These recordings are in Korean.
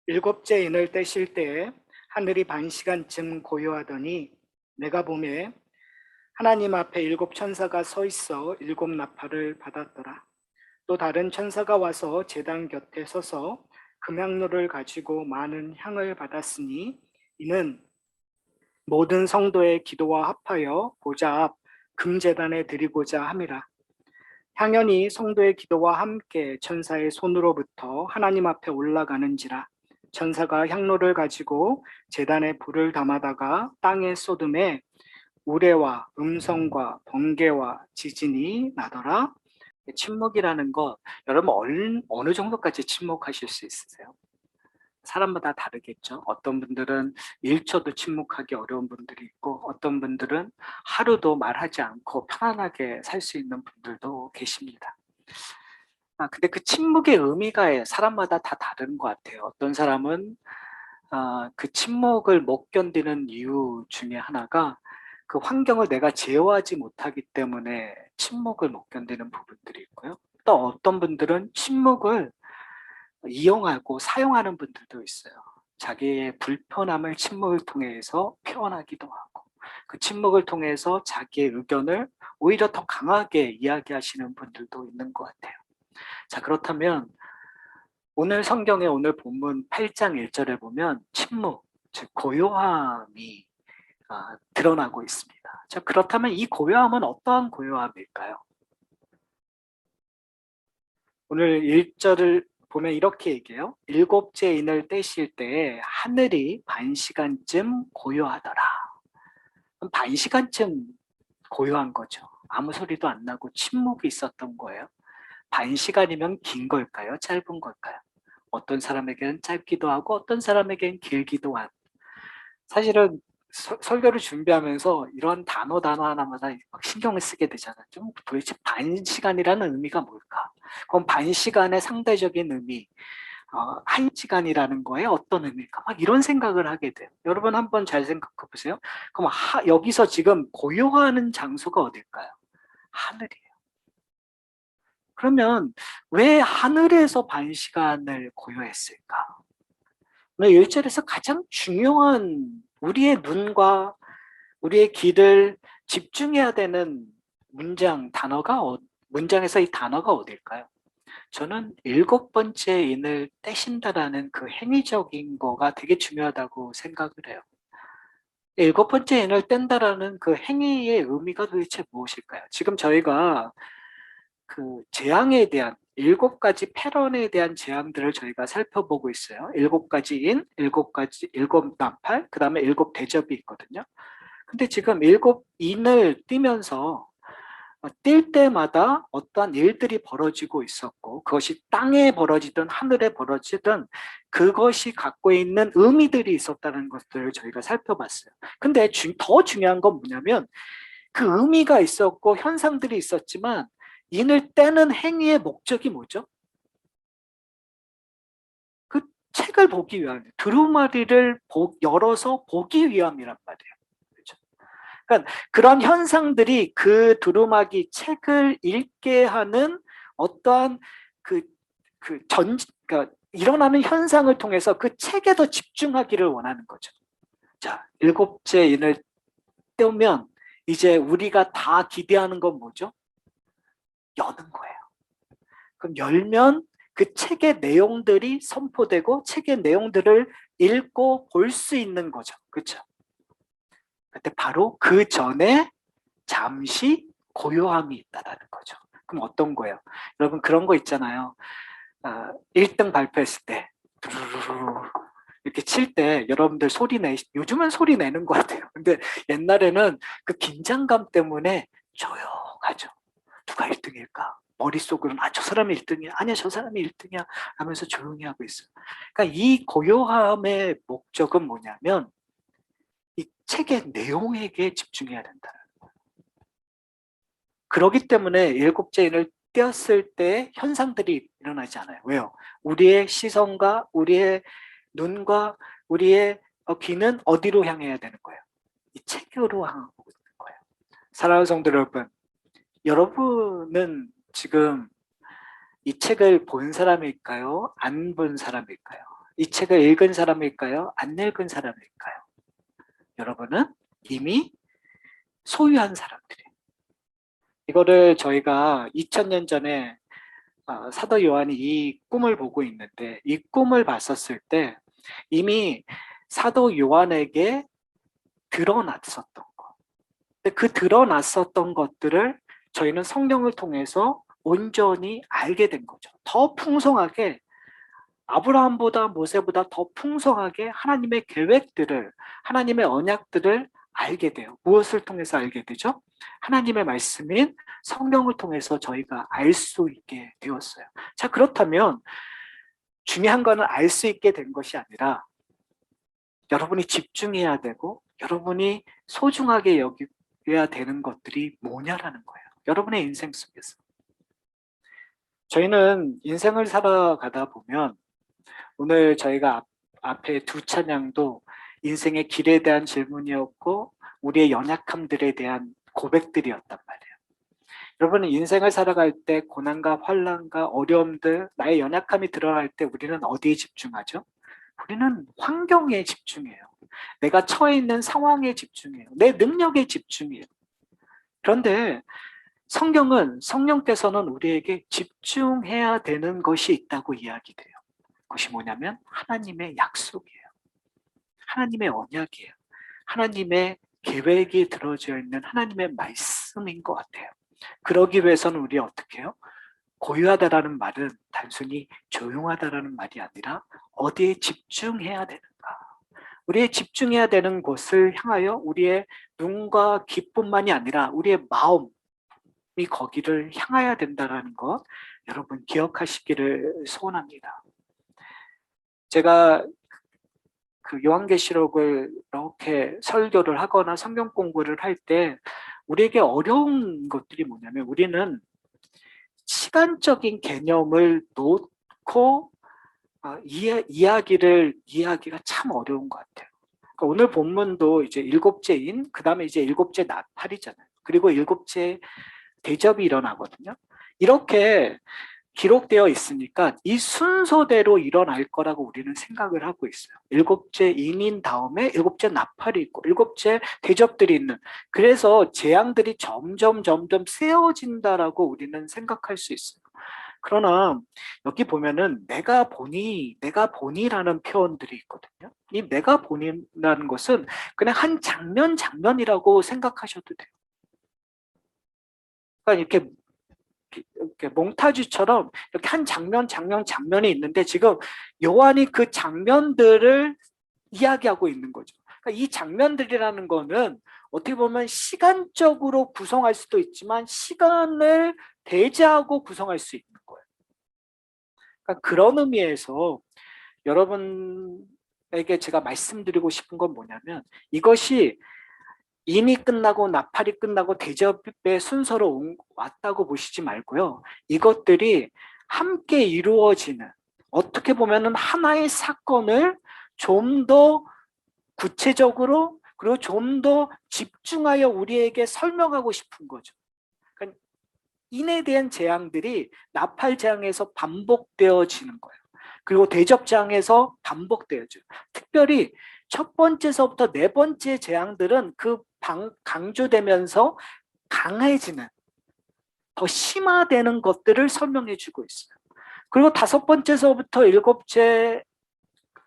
일곱째 인을 떼실 때에 하늘이 반 시간쯤 고요하더니 내가 보매 하나님 앞에 일곱 천사가 서 있어 일곱 나팔을 받았더라. 또 다른 천사가 와서 제단 곁에 서서 금향로를 가지고 많은 향을 받았으니 이는 모든 성도의 기도와 합하여 보좌 앞 금제단에 드리고자 함이라. 향연이 성도의 기도와 함께 천사의 손으로부터 하나님 앞에 올라가는지라. 천사가 향로를 가지고 제단에 불을 담아다가 땅에 쏟음에 우레와 음성과 번개와 지진이 나더라. 침묵이라는 거 여러분 어느 정도까지 침묵하실 수 있으세요? 사람마다 다르겠죠. 어떤 분들은 1초도 침묵하기 어려운 분들이 있고 어떤 분들은 하루도 말하지 않고 편안하게 살 수 있는 분들도 계십니다. 근데 그 침묵의 의미가 사람마다 다 다른 것 같아요. 어떤 사람은 그 침묵을 못 견디는 이유 중에 하나가 그 환경을 내가 제어하지 못하기 때문에 침묵을 못 견디는 부분들이 있고요. 또 어떤 분들은 침묵을 이용하고 사용하는 분들도 있어요. 자기의 불편함을 침묵을 통해서 표현하기도 하고 그 침묵을 통해서 자기의 의견을 오히려 더 강하게 이야기하시는 분들도 있는 것 같아요. 자, 그렇다면 오늘 성경의 오늘 본문 8장 1절에 보면 침묵, 즉 고요함이 드러나고 있습니다. 자, 그렇다면 이 고요함은 어떠한 고요함일까요? 오늘 1절을 보면 이렇게 얘기해요. 일곱째 인을 떼실 때에 하늘이 반 시간쯤 고요하더라. 반 시간쯤 고요한 거죠. 아무 소리도 안 나고 침묵이 있었던 거예요. 반 시간이면 긴 걸까요? 짧은 걸까요? 어떤 사람에게는 짧기도 하고 어떤 사람에게는 길기도 한. 사실은 설교를 준비하면서 이런 단어 하나마다 막 신경을 쓰게 되잖아요. 좀 도대체 반 시간이라는 의미가 뭘까? 그럼 반 시간의 상대적인 의미, 한 시간이라는 거에 어떤 의미일까? 막 이런 생각을 하게 돼요. 여러분 한번 잘 생각해 보세요. 그럼 여기서 지금 고요하는 장소가 어딜까요? 하늘이에요. 그러면 왜 하늘에서 반 시간을 고요했을까? 오늘 1절에서 가장 중요한 우리의 눈과 우리의 귀를 집중해야 되는 문장에서 이 단어가 어딜까요? 저는 일곱 번째 인을 떼신다라는 그 행위적인 거가 되게 중요하다고 생각을 해요. 일곱 번째 인을 뗀다라는 그 행위의 의미가 도대체 무엇일까요? 지금 저희가 그 재앙에 대한 일곱 가지 패런에 대한 재앙들을 저희가 살펴보고 있어요. 일곱 가지 인, 일곱 나팔, 그 다음에 일곱 대접이 있거든요. 근데 지금 일곱 인을 띄면서 뛸 때마다 어떠한 일들이 벌어지고 있었고 그것이 땅에 벌어지든 하늘에 벌어지든 그것이 갖고 있는 의미들이 있었다는 것들을 저희가 살펴봤어요. 근데 더 중요한 건 뭐냐면 그 의미가 있었고 현상들이 있었지만 인을 떼는 행위의 목적이 뭐죠? 그 책을 보기 위함이에요. 두루마리를 열어서 보기 위함이란 말이에요. 그렇죠? 그러니까 그런 현상들이 그 두루마기 책을 읽게 하는 어떠한 그, 그러니까 일어나는 현상을 통해서 그 책에 더 집중하기를 원하는 거죠. 자, 일곱째 인을 떼우면 이제 우리가 다 기대하는 건 뭐죠? 여는 거예요. 그럼 열면 그 책의 내용들이 선포되고 책의 내용들을 읽고 볼 수 있는 거죠. 그렇죠? 근데 바로 그 전에 잠시 고요함이 있다라는 거죠. 그럼 어떤 거예요? 여러분 그런 거 있잖아요. 1등 발표했을 때 두루루루 이렇게 칠 때 여러분들 요즘은 소리 내는 것 같아요. 근데 옛날에는 그 긴장감 때문에 조용하죠. 누가 1등일까? 머릿속으로는 저 사람이 1등이야. 아니야 저 사람이 1등이야 하면서 조용히 하고 있어요. 그러니까 이 고요함의 목적은 뭐냐면 이 책의 내용에게 집중해야 된다. 그렇기 때문에 일곱째 인을 떼었을 때 현상들이 일어나지 않아요. 왜요? 우리의 시선과 우리의 눈과 우리의 귀는 어디로 향해야 되는 거예요? 이 책으로 향하고 있는 거예요. 사랑하는 성도 여러분, 여러분은 지금 이 책을 본 사람일까요? 안 본 사람일까요? 이 책을 읽은 사람일까요? 안 읽은 사람일까요? 여러분은 이미 소유한 사람들이에요. 이거를 저희가 2000년 전에 사도 요한이 이 꿈을 보고 있는데, 이 꿈을 봤었을 때 이미 사도 요한에게 드러났었던 것. 근데 그 드러났었던 것들을 저희는 성령을 통해서 온전히 알게 된 거죠. 더 풍성하게, 아브라함보다 모세보다 더 풍성하게 하나님의 계획들을, 하나님의 언약들을 알게 돼요. 무엇을 통해서 알게 되죠? 하나님의 말씀인 성령을 통해서 저희가 알 수 있게 되었어요. 자, 그렇다면 중요한 거는 알 수 있게 된 것이 아니라 여러분이 집중해야 되고 여러분이 소중하게 여겨야 되는 것들이 뭐냐라는 거예요. 여러분의 인생 속에서. 저희는 인생을 살아가다 보면 오늘 저희가 앞에 두 찬양도 인생의 길에 대한 질문이었고 우리의 연약함들에 대한 고백들이었단 말이에요. 여러분은 인생을 살아갈 때 고난과 환난과 어려움들, 나의 연약함이 드러날 때 우리는 어디에 집중하죠? 우리는 환경에 집중해요. 내가 처해 있는 상황에 집중해요. 내 능력에 집중해요. 그런데 성령께서는 우리에게 집중해야 되는 것이 있다고 이야기돼요. 그것이 뭐냐면 하나님의 약속이에요. 하나님의 언약이에요. 하나님의 계획이 들어져 있는 하나님의 말씀인 것 같아요. 그러기 위해서는 우리 어떻게 해요? 고요하다라는 말은 단순히 조용하다라는 말이 아니라 어디에 집중해야 되는가? 우리의 집중해야 되는 곳을 향하여 우리의 눈과 귀뿐만이 아니라 우리의 마음이 거기를 향해야 된다는 것 여러분 기억하시기를 소원합니다. 제가 그 요한계시록을 이렇게 설교를 하거나 성경 공부를 할 때 우리에게 어려운 것들이 뭐냐면 우리는 시간적인 개념을 놓고 이야기가 참 어려운 것 같아요. 그러니까 오늘 본문도 이제 일곱째인, 그 다음에 이제 일곱째 나팔이잖아요. 그리고 일곱째 대접이 일어나거든요. 이렇게 기록되어 있으니까 이 순서대로 일어날 거라고 우리는 생각을 하고 있어요. 일곱째 인인 다음에 일곱째 나팔이 있고 일곱째 대접들이 있는, 그래서 재앙들이 점점 세워진다라고 우리는 생각할 수 있어요. 그러나 여기 보면은 내가 보니라는 표현들이 있거든요. 이 내가 보니라는 것은 그냥 한 장면이라고 생각하셔도 돼요. 그러니까 이렇게 몽타주처럼 이렇게 한 장면이 있는데 지금 요한이 그 장면들을 이야기하고 있는 거죠. 그러니까 이 장면들이라는 거는 어떻게 보면 시간적으로 구성할 수도 있지만 시간을 배제하고 구성할 수 있는 거예요. 그러니까 그런 의미에서 여러분에게 제가 말씀드리고 싶은 건 뭐냐면 이것이 인이 끝나고 나팔이 끝나고 대접의 순서로 왔다고 보시지 말고요. 이것들이 함께 이루어지는, 어떻게 보면 하나의 사건을 좀 더 구체적으로 그리고 좀 더 집중하여 우리에게 설명하고 싶은 거죠. 그러니까 인에 대한 재앙들이 나팔 재앙에서 반복되어지는 거예요. 그리고 대접 재앙에서 반복되어져요. 특별히 첫 번째서부터 네 번째 재앙들은 그 강조되면서 강해지는, 더 심화되는 것들을 설명해 주고 있어요. 그리고 다섯 번째서부터 일곱째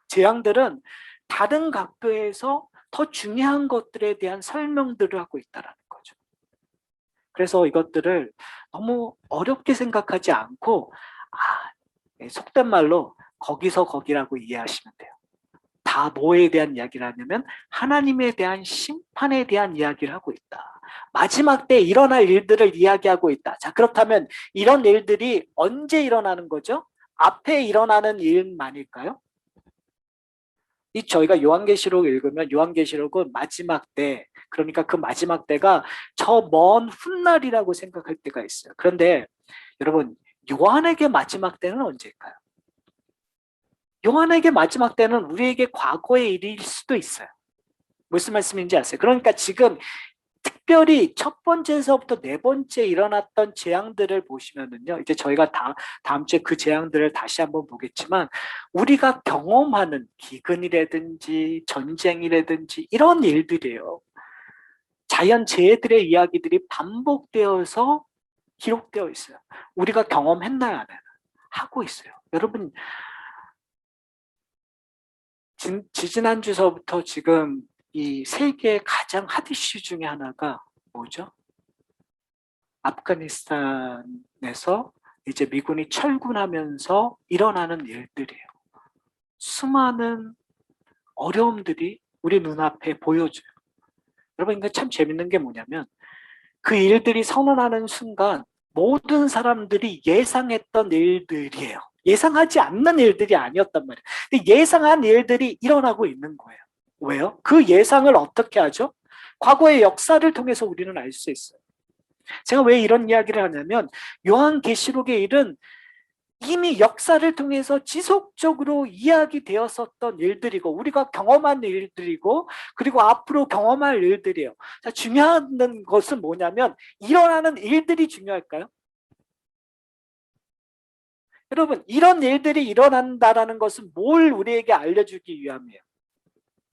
재앙들은 다른 각도에서 더 중요한 것들에 대한 설명들을 하고 있다는 거죠. 그래서 이것들을 너무 어렵게 생각하지 않고 속된 말로 거기서 거기라고 이해하시면 돼요. 다 뭐에 대한 이야기를 하냐면 하나님에 대한 심판에 대한 이야기를 하고 있다. 마지막 때 일어날 일들을 이야기하고 있다. 자, 그렇다면 이런 일들이 언제 일어나는 거죠? 앞에 일어나는 일만일까요? 저희가 요한계시록 읽으면 요한계시록은 마지막 때, 그러니까 그 마지막 때가 저 먼 훗날이라고 생각할 때가 있어요. 그런데 여러분, 요한에게 마지막 때는 언제일까요? 요한에게 마지막 때는 우리에게 과거의 일일 수도 있어요. 무슨 말씀인지 아세요? 그러니까 지금 특별히 첫 번째에서부터 네 번째 일어났던 재앙들을 보시면은요, 이제 저희가 다음 주에 그 재앙들을 다시 한번 보겠지만, 우리가 경험하는 기근이라든지 전쟁이라든지 이런 일들이에요. 자연재해들의 이야기들이 반복되어서 기록되어 있어요. 우리가 경험했나요? 안 해요? 하고 있어요. 여러분, 지지난주서부터 지금 이 세계의 가장 핫 이슈 중에 하나가 뭐죠? 아프가니스탄에서 이제 미군이 철군하면서 일어나는 일들이에요. 수많은 어려움들이 우리 눈앞에 보여줘요. 여러분, 이거 참 재밌는 게 뭐냐면 그 일들이 선언하는 순간 모든 사람들이 예상했던 일들이에요. 예상하지 않는 일들이 아니었단 말이에요. 근데 예상한 일들이 일어나고 있는 거예요. 왜요? 그 예상을 어떻게 하죠? 과거의 역사를 통해서 우리는 알 수 있어요. 제가 왜 이런 이야기를 하냐면 요한계시록의 일은 이미 역사를 통해서 지속적으로 이야기되었었던 일들이고 우리가 경험한 일들이고 그리고 앞으로 경험할 일들이에요. 자, 중요한 것은 뭐냐면 일어나는 일들이 중요할까요? 여러분, 이런 일들이 일어난다는 것은 뭘 우리에게 알려주기 위함이에요?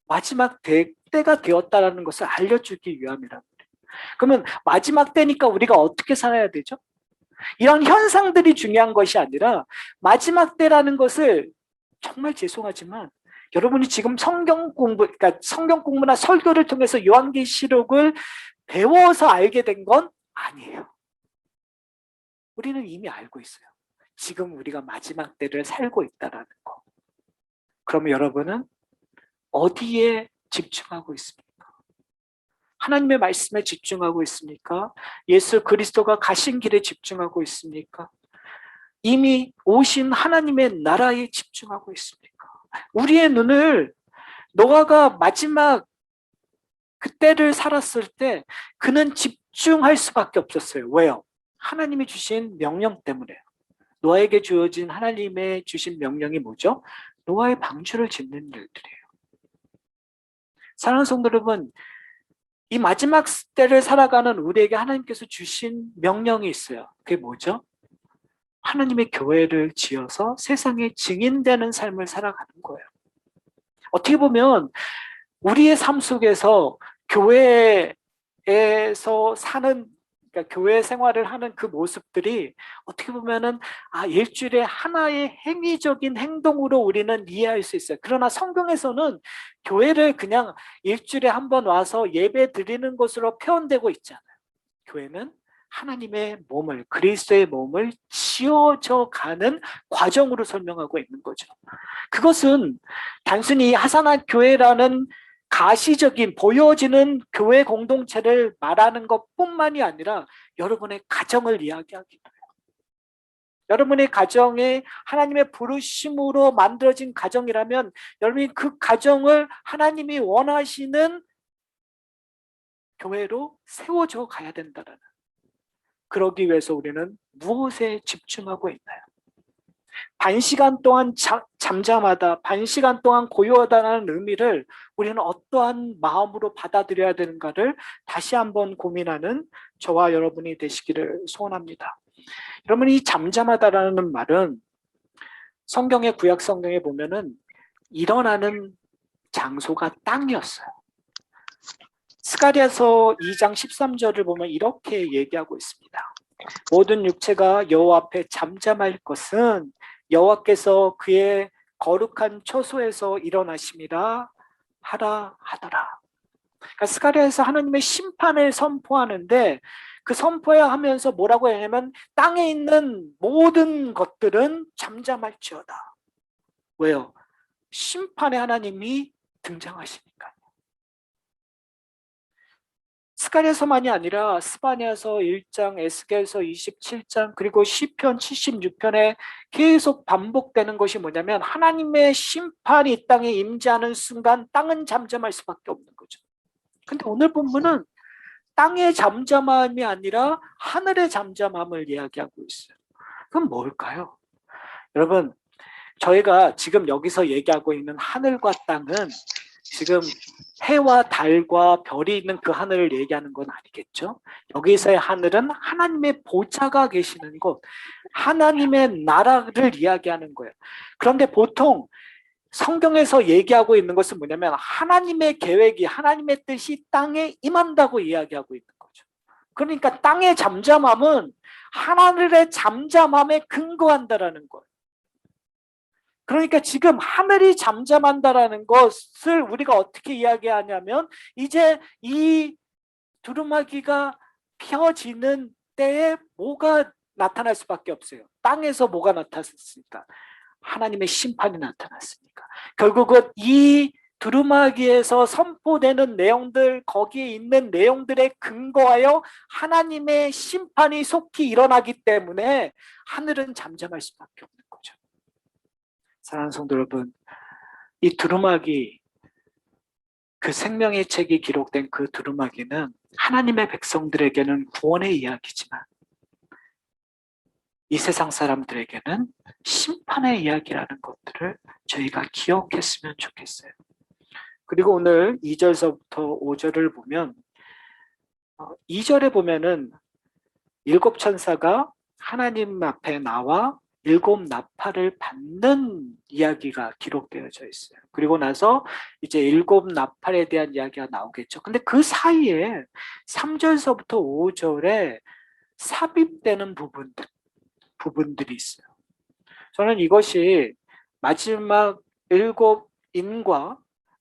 마지막 때가 되었다는 것을 알려주기 위함이라고. 그러면 마지막 때니까 우리가 어떻게 살아야 되죠? 이런 현상들이 중요한 것이 아니라 마지막 때라는 것을 정말 죄송하지만 여러분이 지금 그러니까 성경 공부나 설교를 통해서 요한계시록을 배워서 알게 된 건 아니에요. 우리는 이미 알고 있어요. 지금 우리가 마지막 때를 살고 있다는 거. 그러면 여러분은 어디에 집중하고 있습니까? 하나님의 말씀에 집중하고 있습니까? 예수 그리스도가 가신 길에 집중하고 있습니까? 이미 오신 하나님의 나라에 집중하고 있습니까? 우리의 눈을 노아가 마지막 그때를 살았을 때 그는 집중할 수밖에 없었어요. 왜요? 하나님이 주신 명령 때문에요. 노아에게 주어진 하나님의 주신 명령이 뭐죠? 노아의 방주를 짓는 일들이에요. 사랑하는 성도 여러분, 이 마지막 때를 살아가는 우리에게 하나님께서 주신 명령이 있어요. 그게 뭐죠? 하나님의 교회를 지어서 세상에 증인되는 삶을 살아가는 거예요. 어떻게 보면 우리의 삶 속에서 교회에서 사는, 그러니까 교회 생활을 하는 그 모습들이 어떻게 보면은 일주일에 하나의 행위적인 행동으로 우리는 이해할 수 있어요. 그러나 성경에서는 교회를 그냥 일주일에 한 번 와서 예배 드리는 것으로 표현되고 있잖아요. 교회는 하나님의 몸을, 그리스도의 몸을 지어져 가는 과정으로 설명하고 있는 거죠. 그것은 단순히 하산한 교회라는 가시적인 보여지는 교회 공동체를 말하는 것뿐만이 아니라 여러분의 가정을 이야기하기도 해요. 여러분의 가정이 하나님의 부르심으로 만들어진 가정이라면 여러분이 그 가정을 하나님이 원하시는 교회로 세워져 가야 된다는, 그러기 위해서 우리는 무엇에 집중하고 있나요? 반시간 동안 잠잠하다, 반시간 동안 고요하다는 의미를 우리는 어떠한 마음으로 받아들여야 되는가를 다시 한번 고민하는 저와 여러분이 되시기를 소원합니다. 여러분, 이 잠잠하다라는 말은 성경의 구약 성경에 보면은 일어나는 장소가 땅이었어요. 스가랴서 2장 13절을 보면 이렇게 얘기하고 있습니다. 모든 육체가 여호와 앞에 잠잠할 것은 여호와께서 그의 거룩한 처소에서 일어나심이라 하라 하더라. 그러니까 스가랴에서 하나님의 심판을 선포하는데 그 선포해야 하면서 뭐라고 하냐면 땅에 있는 모든 것들은 잠잠할지어다. 왜요? 심판의 하나님이 등장하시니까. 스가랴서만이 아니라 스바냐서 1장, 에스겔서 27장, 그리고 시편 76편에 계속 반복되는 것이 뭐냐면 하나님의 심판이 이 땅에 임재하는 순간 땅은 잠잠할 수밖에 없는 거죠. 근데 오늘 본문은 땅의 잠잠함이 아니라 하늘의 잠잠함을 이야기하고 있어요. 그럼 뭘까요? 여러분, 저희가 지금 여기서 얘기하고 있는 하늘과 땅은 지금 해와 달과 별이 있는 그 하늘을 얘기하는 건 아니겠죠? 여기서의 하늘은 하나님의 보좌가 계시는 곳, 하나님의 나라를 이야기하는 거예요. 그런데 보통 성경에서 얘기하고 있는 것은 뭐냐면 하나님의 계획이, 하나님의 뜻이 땅에 임한다고 이야기하고 있는 거죠. 그러니까 땅의 잠잠함은 하늘의 잠잠함에 근거한다라는 거예요. 그러니까 지금 하늘이 잠잠한다라는 것을 우리가 어떻게 이야기하냐면 이제 이 두루마기가 펴지는 때에 뭐가 나타날 수밖에 없어요. 땅에서 뭐가 나타났습니까? 하나님의 심판이 나타났으니까. 결국은 이 두루마기에서 선포되는 내용들, 거기에 있는 내용들에 근거하여 하나님의 심판이 속히 일어나기 때문에 하늘은 잠잠할 수밖에 없는 거죠. 사랑하는 성도 여러분, 이 두루마기, 그 생명의 책이 기록된 그 두루마기는 하나님의 백성들에게는 구원의 이야기지만 이 세상 사람들에게는 심판의 이야기라는 것들을 저희가 기억했으면 좋겠어요. 그리고 오늘 2절서부터 5절을 보면 2절에 보면은 7 천사가 하나님 앞에 나와 7 나팔을 받는 이야기가 기록되어져 있어요. 그리고 나서 이제 7 나팔에 대한 이야기가 나오겠죠. 근데 그 사이에 3절서부터 5절에 삽입되는 부분들이 있어요. 저는 이것이 마지막 7 인과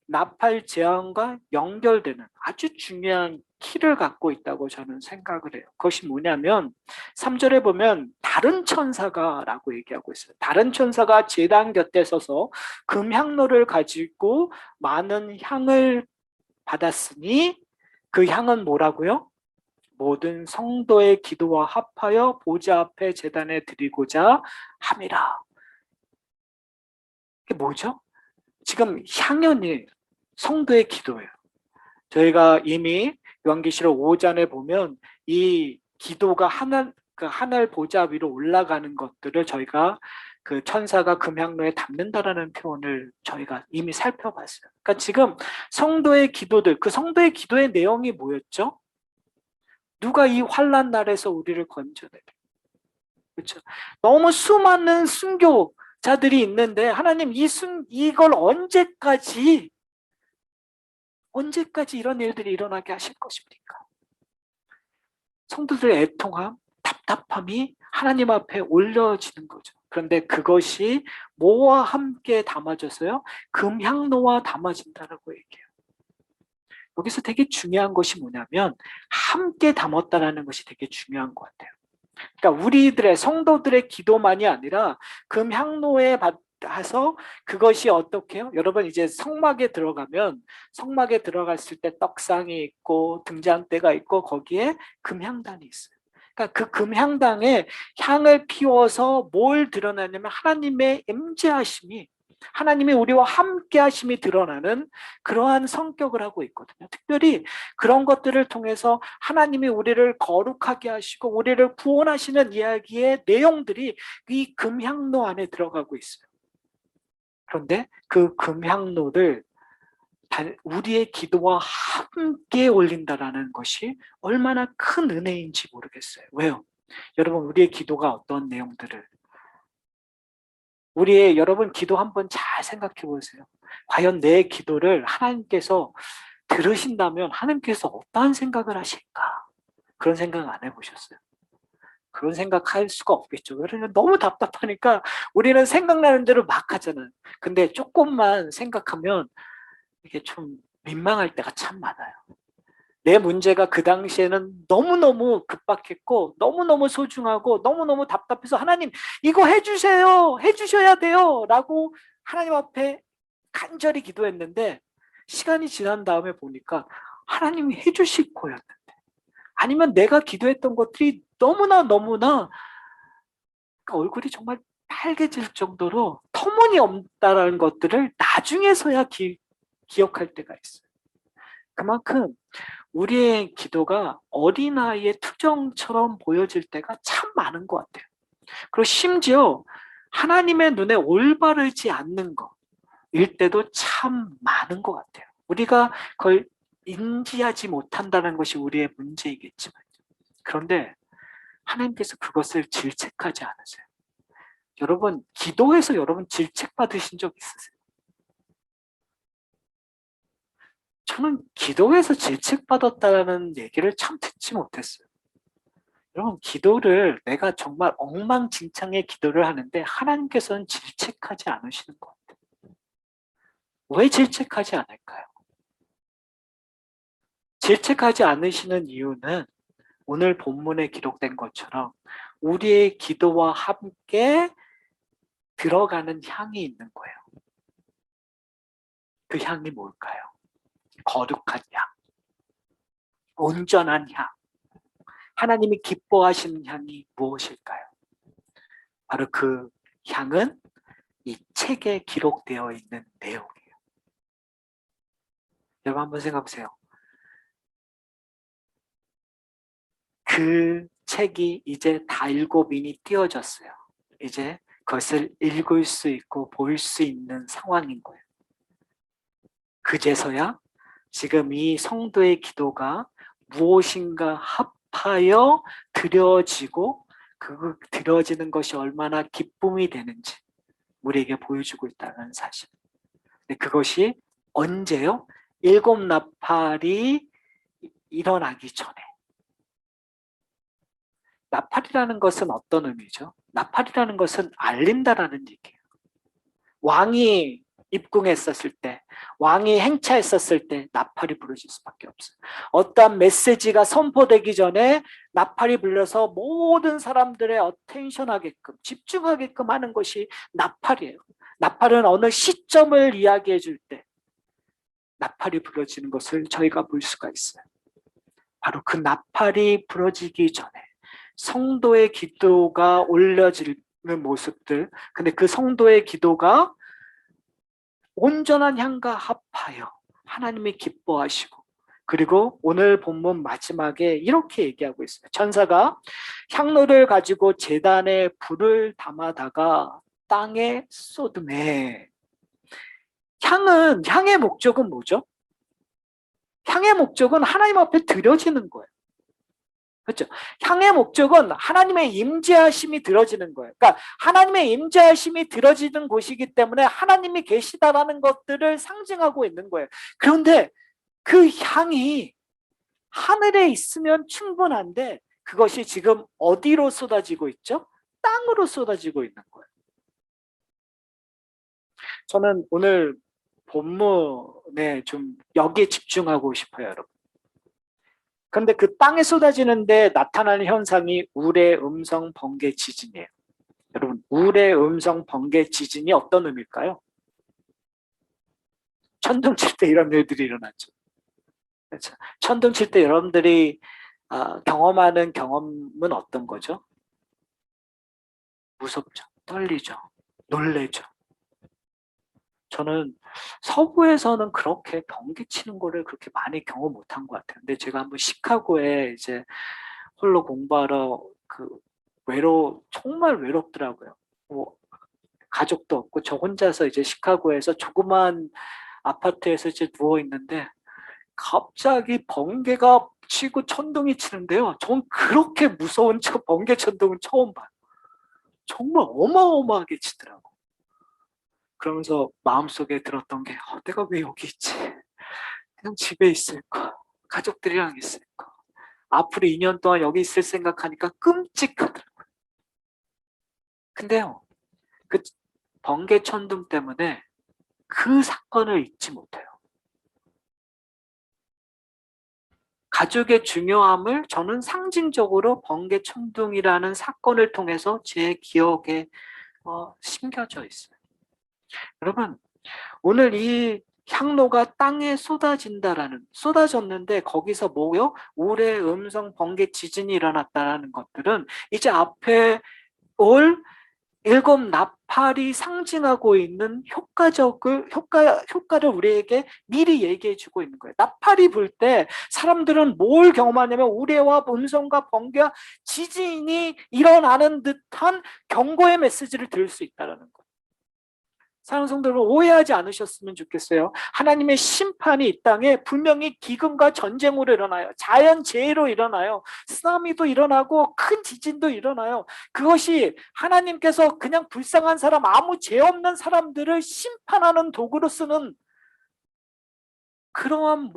나팔 재앙과 연결되는 아주 중요한 키를 갖고 있다고 저는 생각을 해요. 그것이 뭐냐면 3절에 보면 다른 천사가 라고 얘기하고 있어요. 다른 천사가 제단 곁에 서서 금향로를 가지고 많은 향을 받았으니 그 향은 뭐라고요? 모든 성도의 기도와 합하여 보좌 앞에 제단에 드리고자 함이라. 이게 뭐죠? 지금 향연이 성도의 기도예요. 저희가 이미 요한계시록 5장에 보면 이 기도가 하늘 보좌 위로 올라가는 것들을 저희가 그 천사가 금향로에 담는다라는 표현을 저희가 이미 살펴봤어요. 그러니까 지금 성도의 기도들, 그 성도의 기도의 내용이 뭐였죠? 누가 이 환난 날에서 우리를 건져내게? 그렇죠? 너무 수많은 순교자들이 있는데 하나님 이걸 언제까지 이런 일들이 일어나게 하실 것입니까? 성도들의 애통함, 답답함이 하나님 앞에 올려지는 거죠. 그런데 그것이 뭐와 함께 담아져서요? 금향로와 담아진다라고 얘기해요. 여기서 되게 중요한 것이 뭐냐면 함께 담았다라는 것이 되게 중요한 것 같아요. 그러니까 우리들의 성도들의 기도만이 아니라 금향로에 가서 그것이 어떻게 해요? 여러분 이제 성막에 들어가면 성막에 들어갔을 때 떡상이 있고 등잔대가 있고 거기에 금향단이 있어요. 그러니까 그 금향당에 향을 피워서 뭘 드러나냐면 하나님의 임재하심이, 하나님이 우리와 함께 하심이 드러나는 그러한 성격을 하고 있거든요. 특별히 그런 것들을 통해서 하나님이 우리를 거룩하게 하시고 우리를 구원하시는 이야기의 내용들이 이 금향로 안에 들어가고 있어요. 그런데 그 금향로를 우리의 기도와 함께 올린다라는 것이 얼마나 큰 은혜인지 모르겠어요. 왜요? 여러분 우리의 기도가 어떤 내용들을, 여러분 기도 한번 잘 생각해 보세요. 과연 내 기도를 하나님께서 들으신다면 하나님께서 어떠한 생각을 하실까? 그런 생각 안 해보셨어요? 그런 생각할 수가 없겠죠. 왜냐면 너무 답답하니까 우리는 생각나는 대로 막 하잖아요. 근데 조금만 생각하면 이게 좀 민망할 때가 참 많아요. 내 문제가 그 당시에는 너무너무 급박했고 너무너무 소중하고 너무너무 답답해서 하나님 이거 해주세요, 해주셔야 돼요 라고 하나님 앞에 간절히 기도했는데 시간이 지난 다음에 보니까 하나님이 해주실 거였는데, 아니면 내가 기도했던 것들이 너무나 그러니까 얼굴이 정말 빨개질 정도로 터무니없다라는 것들을 나중에서야 기억할 때가 있어요. 그만큼 우리의 기도가 어린아이의 투정처럼 보여질 때가 참 많은 것 같아요. 그리고 심지어 하나님의 눈에 올바르지 않는 거일 때도 참 많은 것 같아요. 우리가 그걸 인지하지 못한다는 것이 우리의 문제이겠지만, 그런데 하나님께서 그것을 질책하지 않으세요. 여러분, 기도해서 여러분 질책받으신 적 있으세요? 저는 기도해서 질책받았다는 얘기를 참 듣지 못했어요. 여러분, 기도를 내가 정말 엉망진창의 기도를 하는데 하나님께서는 질책하지 않으시는 것 같아요. 왜 질책하지 않을까요? 질책하지 않으시는 이유는 오늘 본문에 기록된 것처럼 우리의 기도와 함께 들어가는 향이 있는 거예요. 그 향이 뭘까요? 거룩한 향, 온전한 향, 하나님이 기뻐하시는 향이 무엇일까요? 바로 그 향은 이 책에 기록되어 있는 내용이에요. 여러분 한번 생각해 보세요. 그 책이 이제 다7인이 띄어졌어요. 이제 그것을 읽을 수 있고 볼 수 있는 상황인 거예요. 그제서야 지금 이 성도의 기도가 무엇인가 합하여 드려지고 그 드려지는 것이 얼마나 기쁨이 되는지 우리에게 보여주고 있다는 사실. 근데 그것이 언제요? 7나팔이 일어나기 전에. 나팔이라는 것은 어떤 의미죠? 나팔이라는 것은 알린다라는 얘기예요. 왕이 입궁했었을 때, 왕이 행차했었을 때 나팔이 부러질 수밖에 없어요. 어떠한 메시지가 선포되기 전에 나팔이 불려서 모든 사람들의 어텐션하게끔, 집중하게끔 하는 것이 나팔이에요. 나팔은 어느 시점을 이야기해 줄 때 나팔이 불어지는 것을 저희가 볼 수가 있어요. 바로 그 나팔이 불어지기 전에 성도의 기도가 올려지는 모습들, 근데 그 성도의 기도가 온전한 향과 합하여 하나님이 기뻐하시고, 그리고 오늘 본문 마지막에 이렇게 얘기하고 있어요. 천사가 향로를 가지고 제단에 불을 담아다가 땅에 쏟음에. 향의 목적은 뭐죠? 향의 목적은 하나님 앞에 드려지는 거예요. 그렇죠? 향의 목적은 하나님의 임재하심이 들어지는 거예요. 그러니까 하나님의 임재하심이 들어지는 곳이기 때문에 하나님이 계시다라는 것들을 상징하고 있는 거예요. 그런데 그 향이 하늘에 있으면 충분한데 그것이 지금 어디로 쏟아지고 있죠? 땅으로 쏟아지고 있는 거예요. 저는 오늘 본문에 좀 여기에 집중하고 싶어요, 여러분. 그런데 그 땅에 쏟아지는데 나타나는 현상이 우레 음성 번개 지진이에요. 여러분, 우레 음성 번개 지진이 어떤 의미일까요? 천둥 칠 때 이런 일들이 일어났죠. 그렇죠? 천둥 칠 때 여러분들이 경험하는 경험은 어떤 거죠? 무섭죠. 떨리죠. 놀래죠. 저는 서부에서는 그렇게 번개 치는 거를 그렇게 많이 경험 못한 것 같아요. 근데 제가 한번 시카고에 이제 홀로 공부하러 정말 외롭더라고요. 뭐 가족도 없고 저 혼자서 이제 시카고에서 조그만 아파트에서 이제 누워 있는데 갑자기 번개가 치고 천둥이 치는데요. 전 그렇게 무서운 번개 천둥은 처음 봐요. 정말 어마어마하게 치더라고. 그러면서 마음속에 들었던 게 내가 왜 여기 있지? 그냥 집에 있을 거. 가족들이랑 있을 거. 앞으로 2년 동안 여기 있을 생각하니까 끔찍하더라고요. 근데요. 그 번개 천둥 때문에 그 사건을 잊지 못해요. 가족의 중요함을 저는 상징적으로 번개 천둥이라는 사건을 통해서 제 기억에 심겨져 있어요. 여러분, 오늘 이 향로가 땅에 쏟아졌는데 거기서 뭐요? 우레 음성 번개 지진이 일어났다는 것들은 이제 앞에 올 7나팔이 상징하고 있는 효과를 우리에게 미리 얘기해 주고 있는 거예요. 나팔이 불 때 사람들은 뭘 경험하냐면 우레와 음성과 번개와 지진이 일어나는 듯한 경고의 메시지를 들을 수 있다는 거예요. 사랑하는 성도 여러분, 오해하지 않으셨으면 좋겠어요. 하나님의 심판이 이 땅에 분명히 기근과 전쟁으로 일어나요. 자연재해로 일어나요. 쓰나미도 일어나고 큰 지진도 일어나요. 그것이 하나님께서 그냥 불쌍한 사람, 아무 죄 없는 사람들을 심판하는 도구로 쓰는 그러한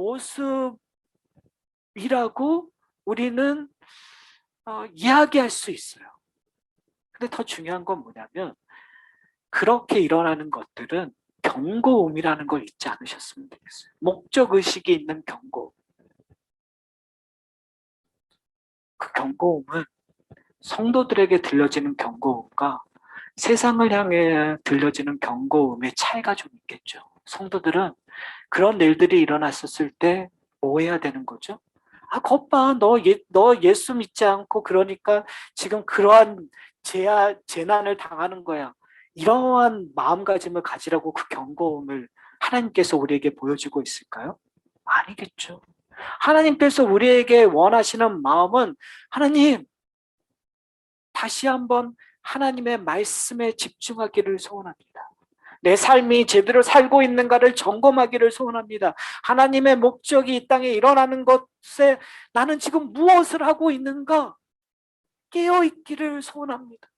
모습이라고 우리는 이야기할 수 있어요. 근데 더 중요한 건 뭐냐면 그렇게 일어나는 것들은 경고음이라는 걸 잊지 않으셨으면 좋겠어요. 목적의식이 있는 경고음. 그 경고음은 성도들에게 들려지는 경고음과 세상을 향해 들려지는 경고음의 차이가 좀 있겠죠. 성도들은 그런 일들이 일어났었을 때 뭐 해야 되는 거죠? 아, 겉봐. 너 예수 믿지 않고 그러니까 지금 그러한 재난을 당하는 거야. 이러한 마음가짐을 가지라고 그 경고음을 하나님께서 우리에게 보여주고 있을까요? 아니겠죠. 하나님께서 우리에게 원하시는 마음은 하나님, 다시 한번 하나님의 말씀에 집중하기를 소원합니다. 내 삶이 제대로 살고 있는가를 점검하기를 소원합니다. 하나님의 목적이 이 땅에 일어나는 것에 나는 지금 무엇을 하고 있는가? 깨어있기를 소원합니다.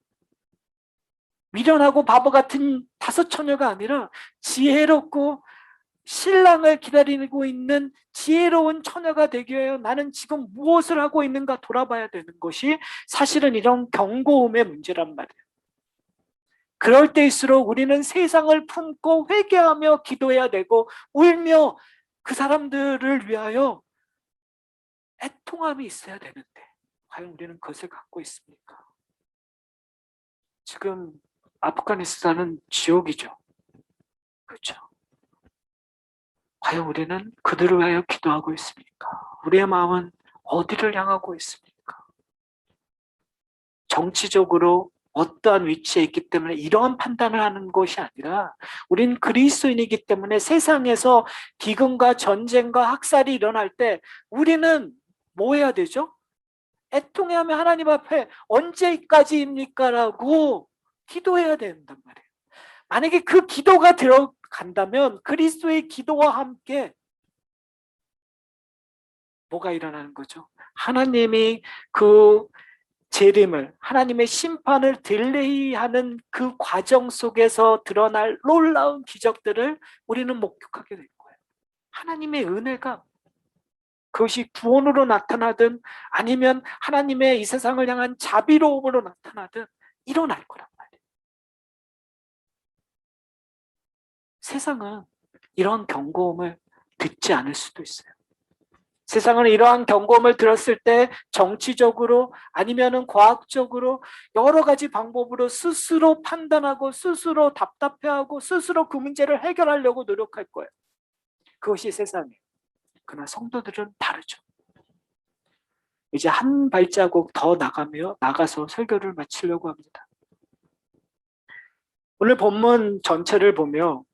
미련하고 바보 같은 다섯 처녀가 아니라 지혜롭고 신랑을 기다리고 있는 지혜로운 처녀가 되기 위하여 나는 지금 무엇을 하고 있는가 돌아봐야 되는 것이 사실은 이런 경고음의 문제란 말이에요. 그럴 때일수록 우리는 세상을 품고 회개하며 기도해야 되고 울며 그 사람들을 위하여 애통함이 있어야 되는데 과연 우리는 그것을 갖고 있습니까? 지금 아프가니스탄은 지옥이죠. 그렇죠. 과연 우리는 그들을 위하여 기도하고 있습니까? 우리의 마음은 어디를 향하고 있습니까? 정치적으로 어떠한 위치에 있기 때문에 이러한 판단을 하는 것이 아니라 우린 그리스도인이기 때문에 세상에서 기근과 전쟁과 학살이 일어날 때 우리는 뭐 해야 되죠? 애통해하며 하나님 앞에 언제까지입니까? 라고 기도해야 된단 말이에요. 만약에 그 기도가 들어간다면 그리스도의 기도와 함께 뭐가 일어나는 거죠? 하나님이 그 재림을, 하나님의 심판을 딜레이하는 그 과정 속에서 드러날 놀라운 기적들을 우리는 목격하게 될 거예요. 하나님의 은혜가 그것이 구원으로 나타나든 아니면 하나님의 이 세상을 향한 자비로움으로 나타나든 일어날 거란 말이에요. 세상은 이런 경고음을 듣지 않을 수도 있어요. 세상은 이러한 경고음을 들었을 때 정치적으로 아니면은 과학적으로 여러 가지 방법으로 스스로 판단하고 스스로 답답해하고 스스로 그 문제를 해결하려고 노력할 거예요. 그것이 세상이에요. 그러나 성도들은 다르죠. 이제 한 발자국 더 나가서 설교를 마치려고 합니다. 오늘 본문 전체를 보며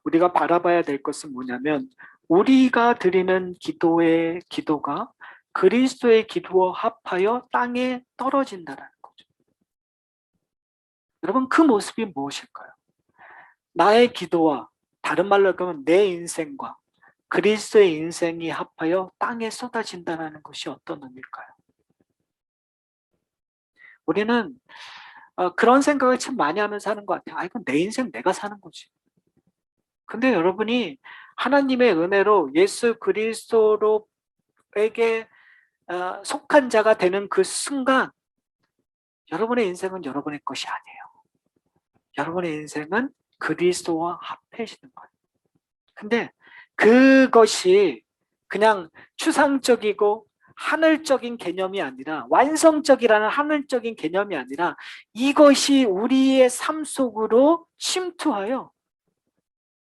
우리가 바라봐야 될 것은 뭐냐면 우리가 드리는 기도가 그리스도의 기도와 합하여 땅에 떨어진다는 거죠. 여러분 그 모습이 무엇일까요? 나의 기도와 다른 말로 하면 내 인생과 그리스도의 인생이 합하여 땅에 쏟아진다는 것이 어떤 의미일까요? 우리는 그런 생각을 참 많이 하면서 하는 것 같아요. 이건 내 인생 내가 사는 거지. 근데 여러분이 하나님의 은혜로 예수 그리스도로에게 속한 자가 되는 그 순간 여러분의 인생은 여러분의 것이 아니에요. 여러분의 인생은 그리스도와 합해지는 거예요. 근데 그것이 그냥 추상적이고 하늘적인 개념이 아니라 완성적이라는 하늘적인 개념이 아니라 이것이 우리의 삶 속으로 침투하여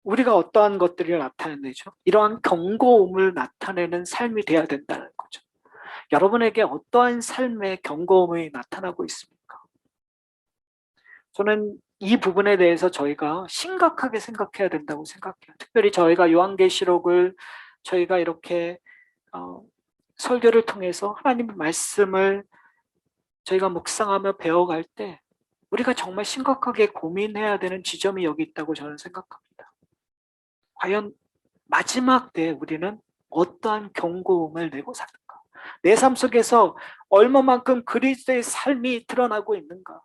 우리가 어떠한 것들을 나타내죠? 이러한 경고음을 나타내는 삶이 되어야 된다는 거죠. 여러분에게 어떠한 삶의 경고음이 나타나고 있습니까? 저는 이 부분에 대해서 저희가 심각하게 생각해야 된다고 생각해요. 특별히 저희가 요한계시록을 저희가 이렇게 설교를 통해서 하나님의 말씀을 저희가 묵상하며 배워갈 때 우리가 정말 심각하게 고민해야 되는 지점이 여기 있다고 저는 생각합니다. 과연 마지막 때에 우리는 어떠한 경고음을 내고 사는가? 내 삶 속에서 얼마만큼 그리스도의 삶이 드러나고 있는가?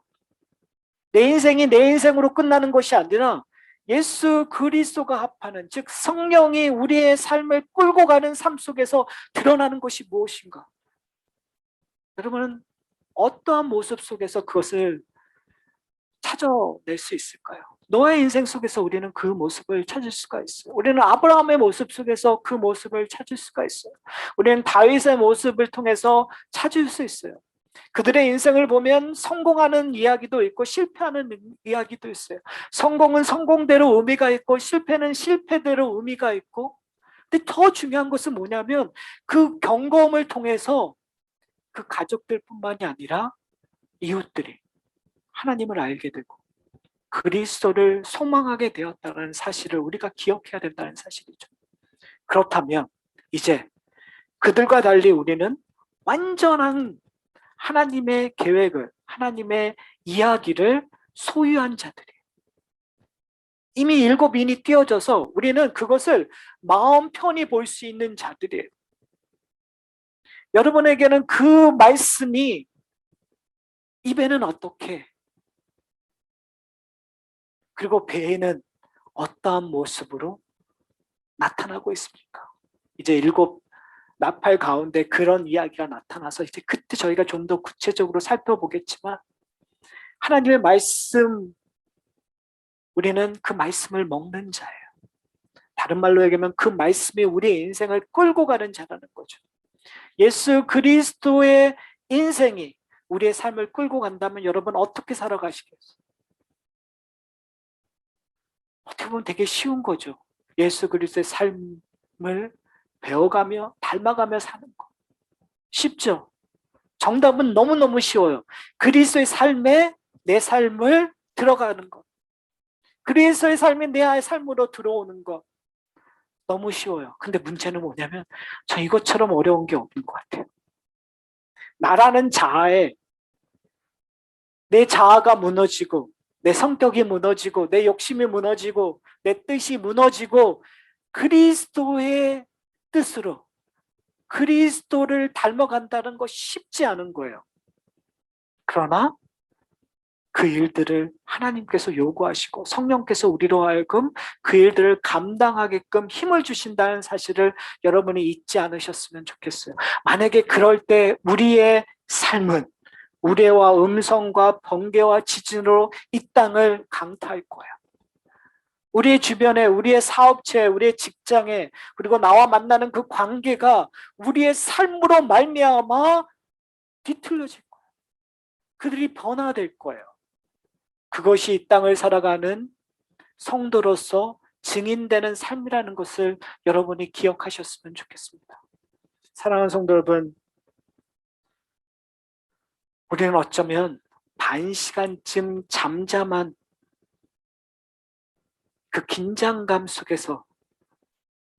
내 인생이 내 인생으로 끝나는 것이 아니라 예수 그리스도가 합하는, 즉 성령이 우리의 삶을 끌고 가는 삶 속에서 드러나는 것이 무엇인가? 여러분은 어떠한 모습 속에서 그것을 찾아낼 수 있을까요? 너의 인생 속에서 우리는 그 모습을 찾을 수가 있어요. 우리는 아브라함의 모습 속에서 그 모습을 찾을 수가 있어요. 우리는 다윗의 모습을 통해서 찾을 수 있어요. 그들의 인생을 보면 성공하는 이야기도 있고 실패하는 이야기도 있어요. 성공은 성공대로 의미가 있고 실패는 실패대로 의미가 있고, 근데 더 중요한 것은 뭐냐면 그 경험을 통해서 그 가족들뿐만이 아니라 이웃들이 하나님을 알게 되고 그리스도를 소망하게 되었다는 사실을 우리가 기억해야 된다는 사실이죠. 그렇다면 이제 그들과 달리 우리는 완전한 하나님의 계획을, 하나님의 이야기를 소유한 자들이에요. 이미 7인이 띄어져서 우리는 그것을 마음 편히 볼 수 있는 자들이에요. 여러분에게는 그 말씀이 입에는 어떻게, 그리고 배에는 어떠한 모습으로 나타나고 있습니까? 이제 7 나팔 가운데 그런 이야기가 나타나서 이제 그때 저희가 좀 더 구체적으로 살펴보겠지만, 하나님의 말씀, 우리는 그 말씀을 먹는 자예요. 다른 말로 얘기하면 그 말씀이 우리의 인생을 끌고 가는 자라는 거죠. 예수 그리스도의 인생이 우리의 삶을 끌고 간다면 여러분 어떻게 살아가시겠어요? 어떻게 보면 되게 쉬운 거죠. 예수 그리스도의 삶을 배워가며 닮아가며 사는 거. 쉽죠? 정답은 너무너무 쉬워요. 그리스도의 삶에 내 삶을 들어가는 것. 그리스도의 삶이 내 삶으로 들어오는 것. 너무 쉬워요. 근데 문제는 뭐냐면 저 이것처럼 어려운 게 없는 것 같아요. 나라는 자아에 내 자아가 무너지고 내 성격이 무너지고 내 욕심이 무너지고 내 뜻이 무너지고 그리스도의 뜻으로 그리스도를 닮아간다는 거 쉽지 않은 거예요. 그러나 그 일들을 하나님께서 요구하시고 성령께서 우리로 하여금 그 일들을 감당하게끔 힘을 주신다는 사실을 여러분이 잊지 않으셨으면 좋겠어요. 만약에 그럴 때 우리의 삶은 우레와 음성과 번개와 지진으로 이 땅을 강타할 거예요. 우리의 주변에, 우리의 사업체에, 우리의 직장에, 그리고 나와 만나는 그 관계가 우리의 삶으로 말미암아 뒤틀려질 거예요. 그들이 변화될 거예요. 그것이 이 땅을 살아가는 성도로서 증인되는 삶이라는 것을 여러분이 기억하셨으면 좋겠습니다. 사랑하는 성도 여러분, 우리는 어쩌면 반시간쯤 잠잠한 그 긴장감 속에서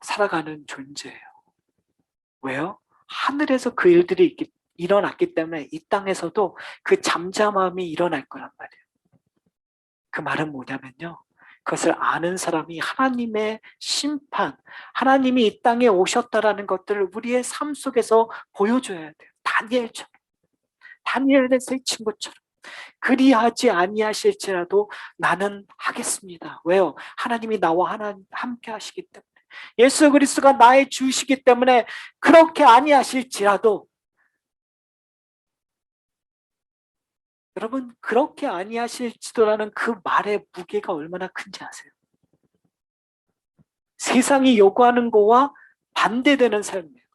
살아가는 존재예요. 왜요? 하늘에서 그 일들이 일어났기 때문에 이 땅에서도 그 잠잠함이 일어날 거란 말이에요. 그 말은 뭐냐면요. 그것을 아는 사람이 하나님의 심판, 하나님이 이 땅에 오셨다라는 것들을 우리의 삶 속에서 보여줘야 돼요. 다니엘처럼. 다니엘의 세 친구처럼. 그리하지 아니하실지라도 나는 하겠습니다. 왜요? 하나님이 나와 함께 하시기 때문에. 예수 그리스도가 나의 주시기 때문에 그렇게 아니하실지라도, 여러분 그렇게 아니하실지도라는 그 말의 무게가 얼마나 큰지 아세요? 세상이 요구하는 거와 반대되는 삶이에요.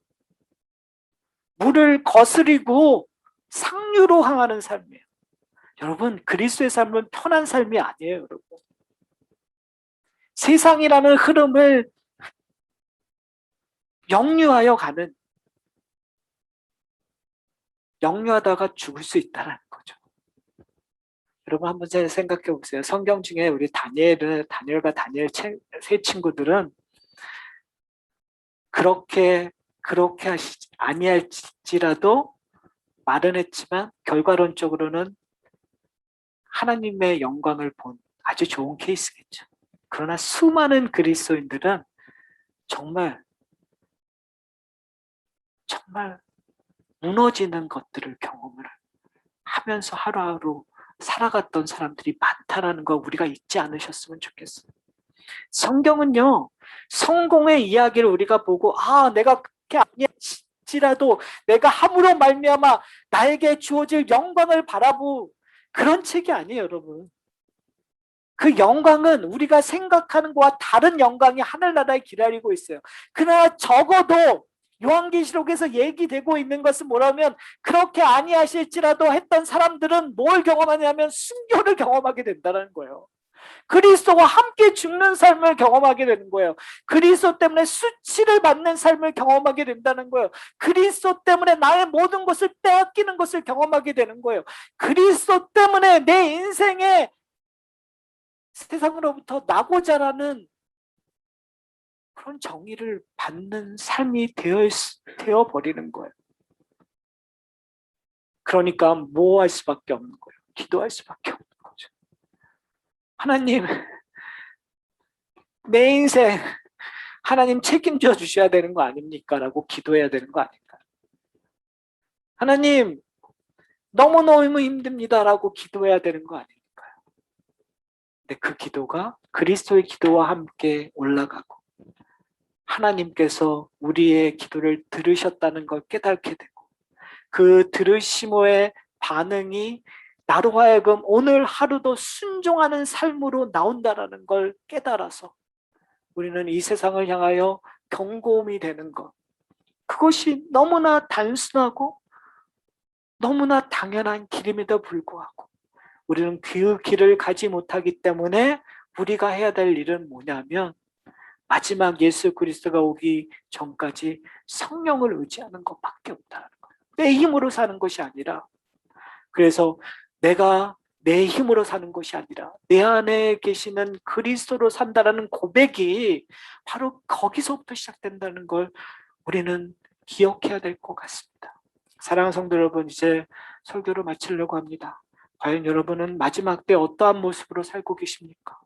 물을 거스리고 상류로 향하는 삶이에요. 여러분 그리스도의 삶은 편한 삶이 아니에요. 여러분 세상이라는 흐름을 역류하여 가는, 역류하다가 죽을 수 있다는 거죠. 여러분 한번 잘 생각해 보세요. 성경 중에 우리 다니엘과 다니엘 세 친구들은 그렇게 아니할지라도 말은 했지만 결과론적으로는 하나님의 영광을 본 아주 좋은 케이스겠죠. 그러나 수많은 그리스도인들은 정말 무너지는 것들을 경험을 하면서 하루하루 살아갔던 사람들이 많다라는 거 우리가 잊지 않으셨으면 좋겠어요. 성경은요, 성공의 이야기를 우리가 보고 내가 그렇게 아니할지라도 내가 함으로 말미암아 나에게 주어질 영광을 바라보 그런 책이 아니에요, 여러분. 그 영광은 우리가 생각하는 것과 다른 영광이 하늘나라에 기다리고 있어요. 그러나 적어도 요한계시록에서 얘기되고 있는 것은 뭐라면 그렇게 아니하실지라도 했던 사람들은 뭘 경험하냐면 순교를 경험하게 된다는 거예요. 그리스도와 함께 죽는 삶을 경험하게 되는 거예요. 그리스도 때문에 수치를 받는 삶을 경험하게 된다는 거예요. 그리스도 때문에 나의 모든 것을 빼앗기는 것을 경험하게 되는 거예요. 그리스도 때문에 내 인생에 세상으로부터 나고자라는 그런 정의를 받는 삶이 되어버리는 거예요. 그러니까 뭐 할 수밖에 없는 거예요. 기도할 수밖에 없는 거죠. 하나님, 내 인생 하나님 책임져 주셔야 되는 거 아닙니까? 라고 기도해야 되는 거 아닐까요? 하나님, 너무너무 힘듭니다. 라고 기도해야 되는 거 아닙니까요? 근데 그 기도가 그리스도의 기도와 함께 올라가고 하나님께서 우리의 기도를 들으셨다는 걸 깨닫게 되고 그 들으심의 반응이 나로 하여금 오늘 하루도 순종하는 삶으로 나온다는 걸 깨달아서 우리는 이 세상을 향하여 경고음이 되는 것, 그것이 너무나 단순하고 너무나 당연한 길임에도 불구하고 우리는 그 길을 가지 못하기 때문에 우리가 해야 될 일은 뭐냐면 마지막 예수 그리스도가 오기 전까지 성령을 의지하는 것밖에 없다는 거예요. 내 힘으로 사는 것이 아니라, 그래서 내가 내 힘으로 사는 것이 아니라 내 안에 계시는 그리스도로 산다라는 고백이 바로 거기서부터 시작된다는 걸 우리는 기억해야 될 것 같습니다. 사랑하는 성도 여러분, 이제 설교를 마치려고 합니다. 과연 여러분은 마지막 때 어떠한 모습으로 살고 계십니까?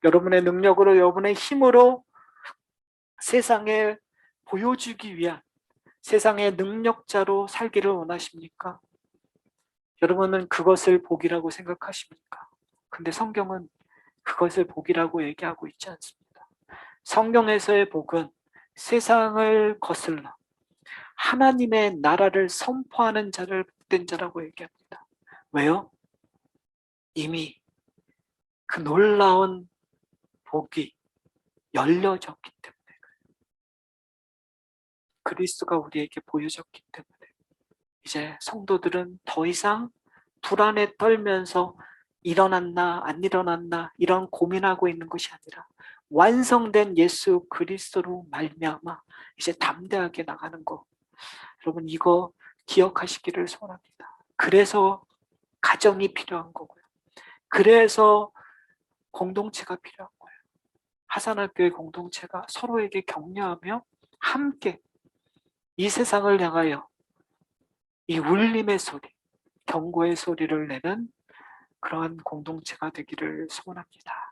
여러분의 능력으로, 여러분의 힘으로 세상에 보여주기 위한 세상의 능력자로 살기를 원하십니까? 여러분은 그것을 복이라고 생각하십니까? 근데 성경은 그것을 복이라고 얘기하고 있지 않습니다. 성경에서의 복은 세상을 거슬러 하나님의 나라를 선포하는 자를 복된 자라고 얘기합니다. 왜요? 이미 그 놀라운 복이 열려졌기 때문에, 그리스도가 우리에게 보여졌기 때문에 이제 성도들은 더 이상 불안에 떨면서 일어났나 안 일어났나 이런 고민하고 있는 것이 아니라 완성된 예수 그리스도로 말미암아 이제 담대하게 나가는 거, 여러분 이거 기억하시기를 소원합니다. 그래서 가정이 필요한 거고요. 그래서 공동체가 필요한 거예요. 하산학교의 공동체가 서로에게 격려하며 함께 이 세상을 향하여 이 울림의 소리, 경고의 소리를 내는 그러한 공동체가 되기를 소원합니다.